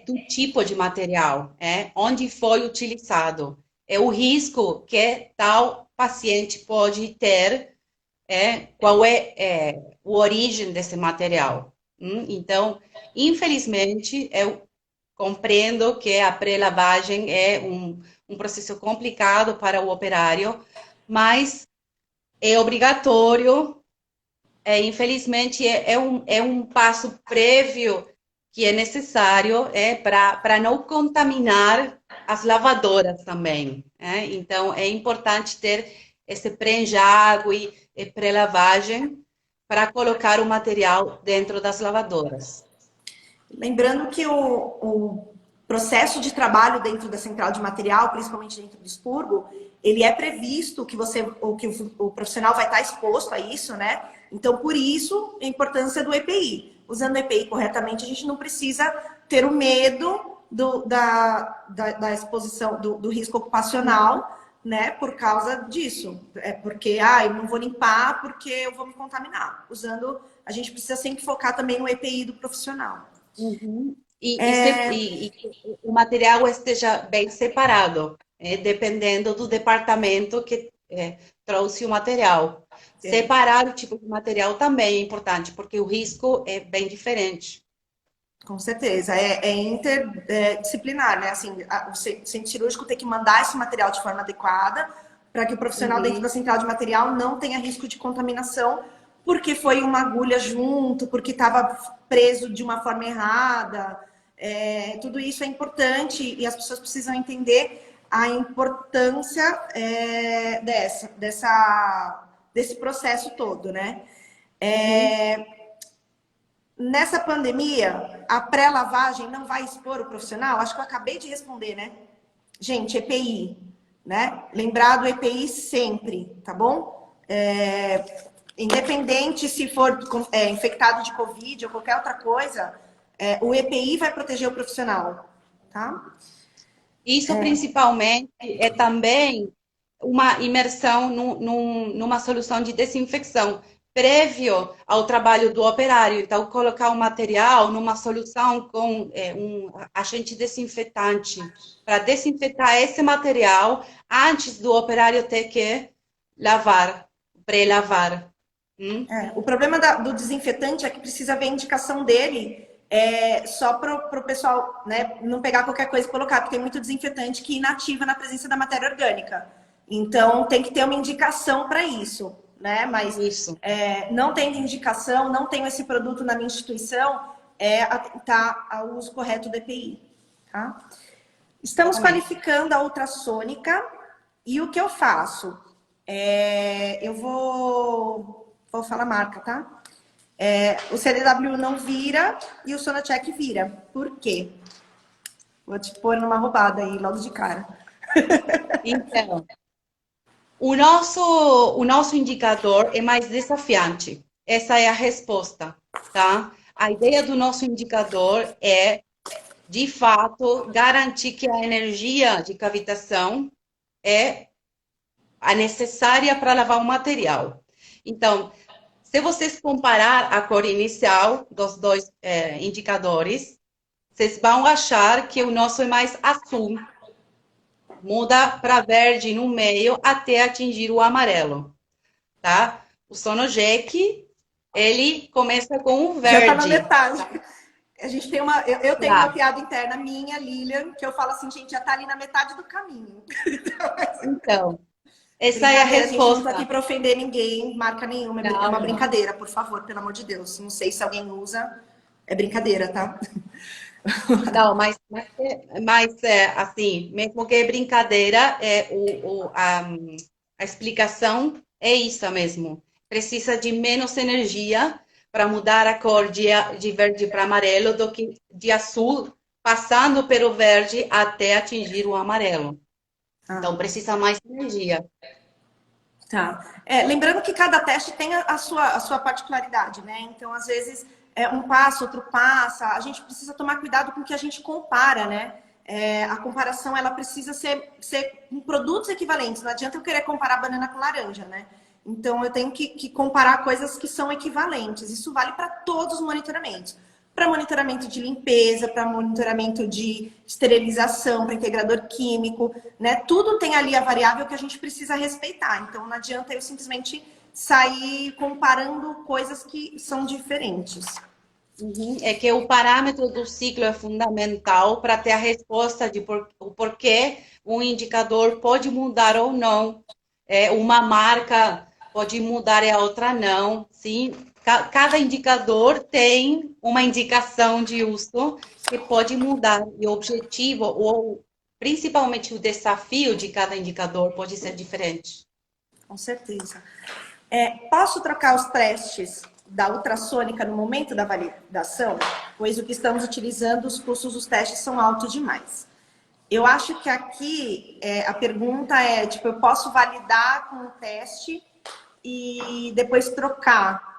do tipo de material, onde foi utilizado, o risco que tal paciente pode ter, qual é a origem desse material. Então, infelizmente, eu compreendo que a pré-lavagem é um processo complicado para o operário, mas é obrigatório. Infelizmente, é um passo prévio que é necessário para não contaminar as lavadoras também. Então, é importante ter esse pré-enxágue e pré-lavagem para colocar o material dentro das lavadoras. Lembrando que o processo de trabalho dentro da central de material, principalmente dentro do expurgo, ele é previsto que o profissional vai estar exposto a isso, né? Então, por isso, a importância do EPI. Usando o EPI corretamente, a gente não precisa ter o medo da exposição, do risco ocupacional, né? Por causa disso. Porque, eu não vou limpar porque eu vou me contaminar. A gente precisa sempre focar também no EPI do profissional. E o material esteja bem separado, dependendo do departamento que trouxe o material. Separar o tipo de material também é importante, porque o risco é bem diferente. Com certeza, é interdisciplinar, né? Assim, o centro cirúrgico tem que mandar esse material de forma adequada para que o profissional dentro da central de material não tenha risco de contaminação, porque foi uma agulha junto, porque estava preso de uma forma errada. Tudo isso é importante e as pessoas precisam entender a importância desse processo todo, né? Nessa pandemia, a pré-lavagem não vai expor o profissional? Acho que eu acabei de responder, né? Gente, EPI, né? Lembrar do EPI sempre, tá bom? Independente se for infectado de Covid ou qualquer outra coisa, o EPI vai proteger o profissional, tá? Isso principalmente é também uma imersão numa solução de desinfecção prévio ao trabalho do operário. Então, colocar o material numa solução com um agente desinfetante para desinfetar esse material antes do operário ter que lavar, pré-lavar. O problema do desinfetante é que precisa ver a indicação dele só para o pessoal, né, não pegar qualquer coisa e colocar, porque tem muito desinfetante que inativa na presença da matéria orgânica. Então, tem que ter uma indicação para isso, né? Mas não tendo indicação, não tenho esse produto na minha instituição, atentar ao uso correto do EPI. Tá? Estamos qualificando a ultrassônica E o que eu faço? Eu vou falar a marca, tá? O CDW não vira e o Sonacheck vira. Por quê? Vou te pôr numa roubada aí, logo de cara. Então, o nosso indicador é mais desafiante. Essa é a resposta, tá? A ideia do nosso indicador é, de fato, garantir que a energia de cavitação é a necessária para lavar o material. Então, se vocês comparar a cor inicial dos dois indicadores, vocês vão achar que o nosso é mais azul. Muda para verde no meio até atingir o amarelo, tá? O Sonojec, ele começa com o Já tá na verde. metade. A gente tem eu tenho uma Tá. piada interna minha, Lilian, que eu falo assim, gente, já tá ali na metade do caminho. Então, essa é a Brincadeira, a gente não tá aqui resposta. para ofender ninguém, marca nenhuma, é Não, uma não. brincadeira, por favor, pelo amor de Deus. Não sei se alguém usa, é brincadeira, tá? Não, mas assim, mesmo que é brincadeira, a explicação é isso mesmo. Precisa de menos energia para mudar a cor de verde para amarelo do que de azul, passando pelo verde até atingir o amarelo. Então, Ah, precisa mais energia. tá. Lembrando que cada teste tem a sua particularidade, né? Então, às vezes, um passa, outro passa. A gente precisa tomar cuidado com o que a gente compara, né? A comparação, ela precisa ser com produtos equivalentes. Não adianta eu querer comparar banana com laranja, né? Então, eu tenho que comparar coisas que são equivalentes. Isso vale para todos os monitoramentos. Para monitoramento de limpeza, para monitoramento de esterilização, para integrador químico, né? Tudo tem ali a variável que a gente precisa respeitar. Então, não adianta eu simplesmente sair comparando coisas que são diferentes. Uhum. É que o parâmetro do ciclo é fundamental para ter a resposta de o porquê um indicador pode mudar ou não. Uma marca pode mudar e a outra não. Sim, cada indicador tem uma indicação de uso que pode mudar. E o objetivo, ou principalmente o desafio de cada indicador pode ser diferente. Com certeza. Posso trocar os testes da ultrassônica no momento da validação? Pois o que estamos utilizando, os custos dos testes são altos demais. Eu acho que aqui a pergunta é, tipo, eu posso validar com o teste e depois trocar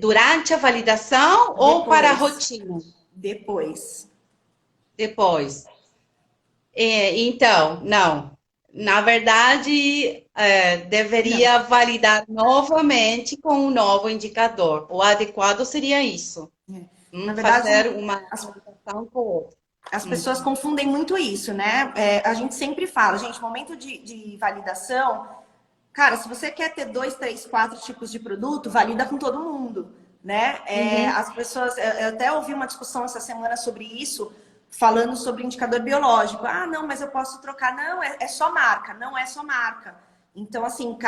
Durante a validação ou para a depois. rotina? Depois. Depois. Então, não. Na verdade, Não. deveria validar novamente com um novo indicador. O adequado seria isso. Na verdade, Fazer uma as validação com o outro. As pessoas confundem muito isso, né? A gente sempre fala, gente, momento de validação, cara, se você quer ter 2, 3, 4 tipos de produto, valida com todo mundo, né? Uhum. As pessoas, eu até ouvi uma discussão essa semana sobre isso, falando sobre indicador biológico. Ah, não, mas eu posso trocar. Não, é só marca, não é só marca. Então, assim,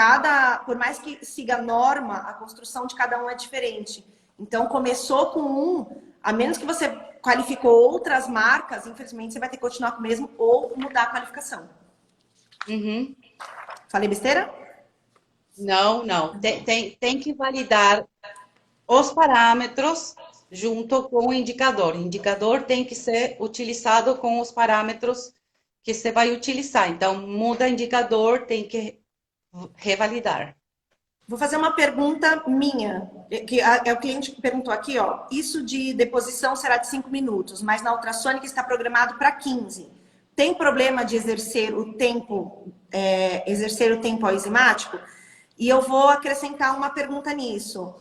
por mais que siga a norma, a construção de cada um é diferente. Então, começou com a menos que você qualificou outras marcas, infelizmente você vai ter que continuar com o mesmo ou mudar a qualificação. Uhum. Falei besteira? Não, não. Tem que validar os parâmetros junto com o indicador. O indicador tem que ser utilizado com os parâmetros que você vai utilizar. Então, muda indicador, tem que revalidar. Vou fazer uma pergunta minha, que é o cliente que perguntou aqui, ó. Isso de deposição será de 5 minutos, mas na ultrassônica está programado para 15. Tem problema de exercer o tempo ao enzimático? E eu vou acrescentar uma pergunta nisso.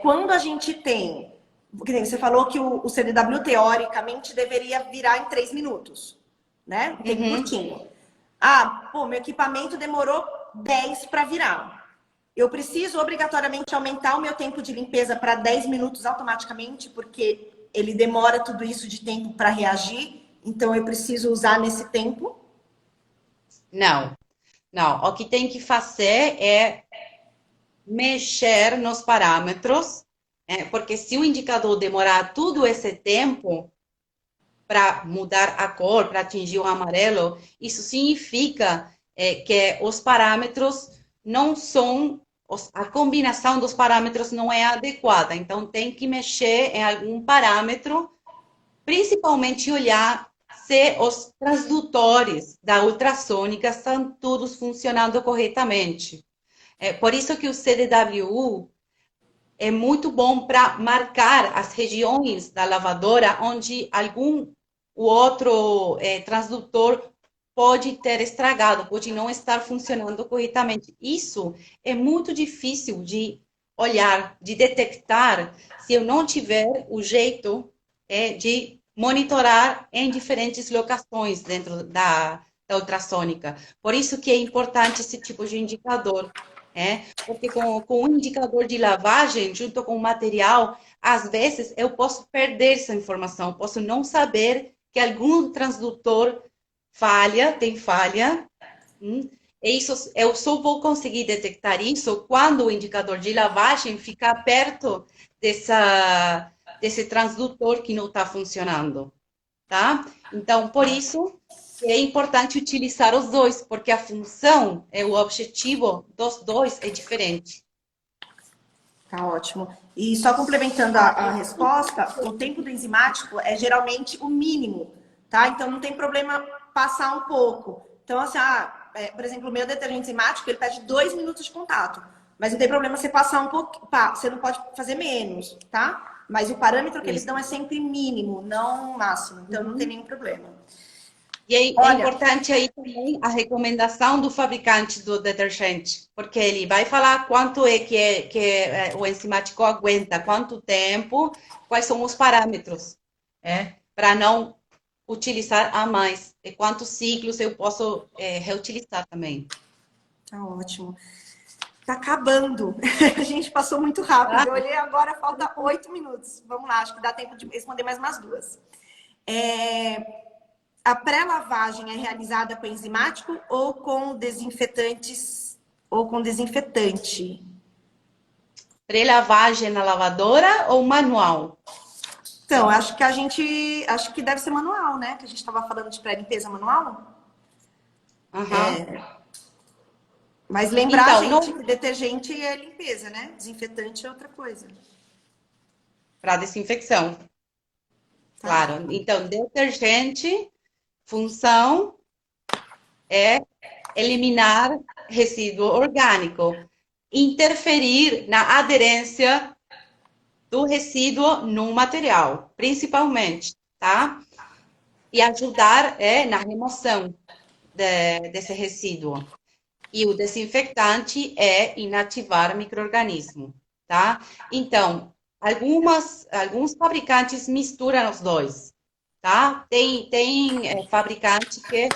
Quando a gente tem, você falou que o CDW teoricamente deveria virar em 3 minutos, né? Um tempo curtinho. Ah, pô, meu equipamento demorou 10 para virar. Eu preciso obrigatoriamente aumentar o meu tempo de limpeza para 10 minutos automaticamente, porque ele demora tudo isso de tempo para reagir. Então, eu preciso usar nesse tempo? Não, não. O que tem que fazer é mexer nos parâmetros, porque se o indicador demorar todo esse tempo, para mudar a cor, para atingir o amarelo, isso significa que os parâmetros não são, a combinação dos parâmetros não é adequada. Então, tem que mexer em algum parâmetro, principalmente olhar se os transdutores da ultrassônica estão todos funcionando corretamente. Por isso que o CDWU é muito bom para marcar as regiões da lavadora onde o outro transdutor pode ter estragado, pode não estar funcionando corretamente. Isso é muito difícil de olhar, de detectar, se eu não tiver o jeito de monitorar em diferentes locações dentro da ultrassônica. Por isso que é importante esse tipo de indicador. Porque com o indicador de lavagem, junto com o material, às vezes eu posso perder essa informação, posso não saber que algum transdutor tem falha, e isso, eu só vou conseguir detectar isso quando o indicador de lavagem ficar perto desse transdutor que não está funcionando, tá? Então, por isso, é importante utilizar os dois, porque a função, o objetivo dos dois é diferente. Tá ótimo. E só complementando a resposta, o tempo do enzimático é geralmente o mínimo, tá? Então não tem problema passar um pouco. Então, assim, por exemplo, o meu detergente enzimático, ele pede 2 minutos de contato. Mas não tem problema você passar um pouco, você não pode fazer menos, tá? Mas o parâmetro que eles dão é sempre mínimo, não máximo. Então não tem nenhum problema. E é importante aí também a recomendação do fabricante do detergente, porque ele vai falar quanto que o enzimático aguenta, quanto tempo, quais são os parâmetros, para não utilizar a mais, e quantos ciclos eu posso reutilizar também. Tá ótimo. Tá acabando. A gente passou muito rápido. Eu olhei agora, falta 8 minutos. Vamos lá, acho que dá tempo de responder mais umas duas. A pré-lavagem é realizada com enzimático ou com desinfetantes ou com desinfetante? Pré-lavagem na lavadora ou manual? Então, acho que deve ser manual, né? Que a gente estava falando de pré-limpeza manual. Mas lembrar, então, gente, que detergente é limpeza, né? Desinfetante é outra coisa. Para desinfecção. Tá. Claro. Então, detergente, função é eliminar resíduo orgânico, interferir na aderência do resíduo no material, principalmente, tá? E ajudar na remoção desse resíduo. E o desinfectante é inativar micro-organismo, tá? Então, alguns fabricantes misturam os dois, tá? Tem fabricante que,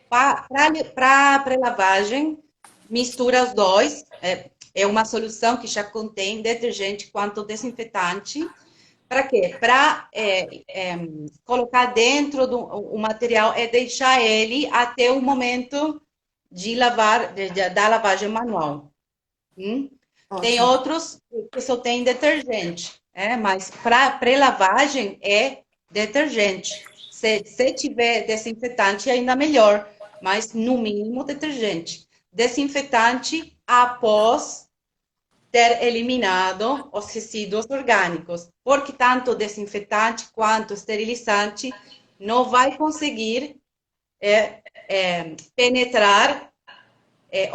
para pré-lavagem, mistura os dois. É uma solução que já contém detergente quanto desinfetante. Para quê? Para colocar dentro do material e deixar ele até o momento de da lavagem manual. Tem outros que só tem detergente, mas para pré-lavagem é detergente. Se tiver desinfetante, ainda melhor, mas no mínimo detergente. Desinfetante após ter eliminado os resíduos orgânicos, porque tanto desinfetante quanto esterilizante não vai conseguir penetrar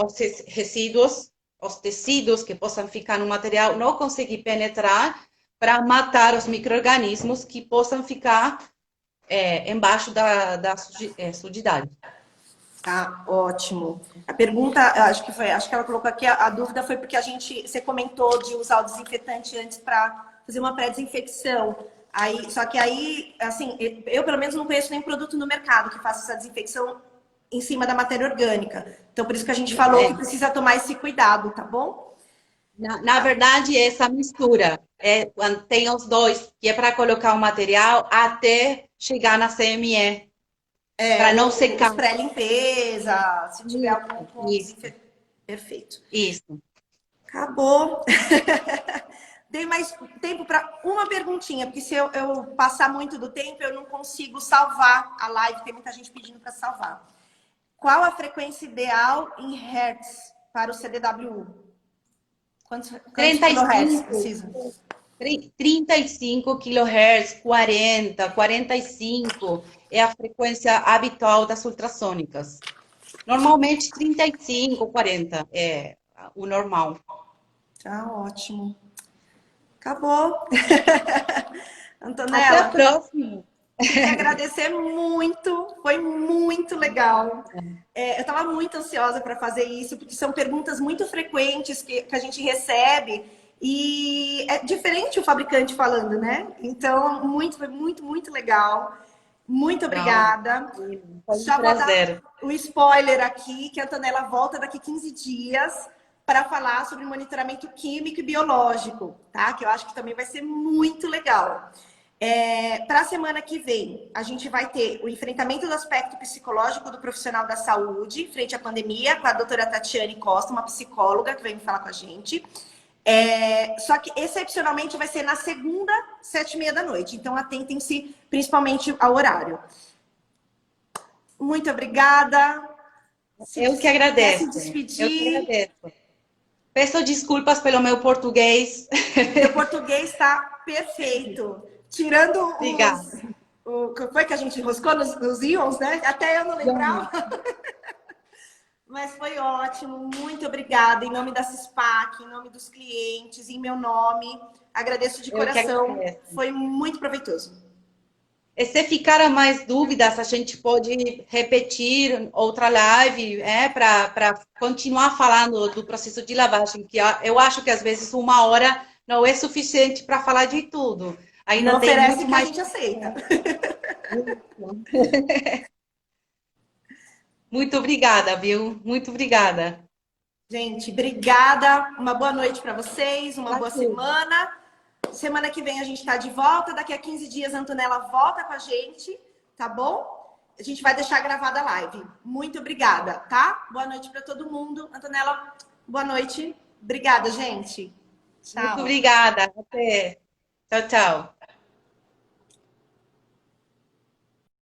os resíduos, os tecidos que possam ficar no material, não conseguir penetrar para matar os micro-organismos que possam ficar embaixo da sujidade. Tá, ótimo. A pergunta, acho que ela colocou aqui, a dúvida foi porque você comentou de usar o desinfetante antes para fazer uma pré-desinfecção. Só que aí, assim, eu pelo menos não conheço nenhum produto no mercado que faça essa desinfecção em cima da matéria orgânica. Então, por isso que a gente falou que precisa tomar esse cuidado, tá bom? Na verdade, essa mistura quando tem os dois, que é para colocar o material até chegar na CME. Para não secar. Pré-limpeza, se tiver algum isso. Perfeito. Isso. Acabou. dei mais tempo para uma perguntinha, porque se eu passar muito do tempo, eu não consigo salvar a live. Tem muita gente pedindo para salvar. Qual a frequência ideal em hertz para o CDWU? Quantos kilohertz 35, precisa? 35 kHz, 40, 45 é a frequência habitual das ultrassônicas. Normalmente 35, 40 é o normal. Tá ótimo. Acabou. Até a Antonella, próxima. queria agradecer muito, foi muito legal. Eu estava muito ansiosa para fazer isso, porque são perguntas muito frequentes que a gente recebe e é diferente o fabricante falando, né? Então, foi muito legal. Muito obrigada. Foi um Já vou dar prazer. o spoiler aqui, que a Antonella volta daqui 15 dias para falar sobre monitoramento químico e biológico, tá? Que eu acho que também vai ser muito legal. Para a semana que vem, a gente vai ter o enfrentamento do aspecto psicológico do profissional da saúde frente à pandemia, com a doutora Tatiane Costa, uma psicóloga que vem falar com a gente. Só que, excepcionalmente, vai ser na segunda, 7h30 da noite. Então, atentem-se principalmente ao horário. Muito obrigada. Eu que agradeço. Se despedir. Eu que agradeço. Peço desculpas pelo meu português. Meu português está perfeito. Tirando Obrigada. o que foi que a gente enroscou nos íons, né? Até eu não lembrava. Mas foi ótimo. Muito obrigada. Em nome da CISPAC, em nome dos clientes, em meu nome. Agradeço de coração. Foi muito proveitoso. E se ficar mais dúvidas, a gente pode repetir outra live para continuar falando do processo de lavagem, que eu acho que às vezes 1 hora não é suficiente para falar de tudo. Ainda não tem oferece muito que mais. A gente aceita. Muito obrigada, viu? Muito obrigada. Gente, obrigada. Uma boa noite para vocês, uma boa semana. Semana que vem a gente está de volta. Daqui a 15 dias a Antonella volta com a gente, tá bom? A gente vai deixar gravada a live. Muito obrigada, tá? Boa noite para todo mundo. Antonella, boa noite. Obrigada, gente. Tchau. Muito obrigada. Até. Tchau, tchau.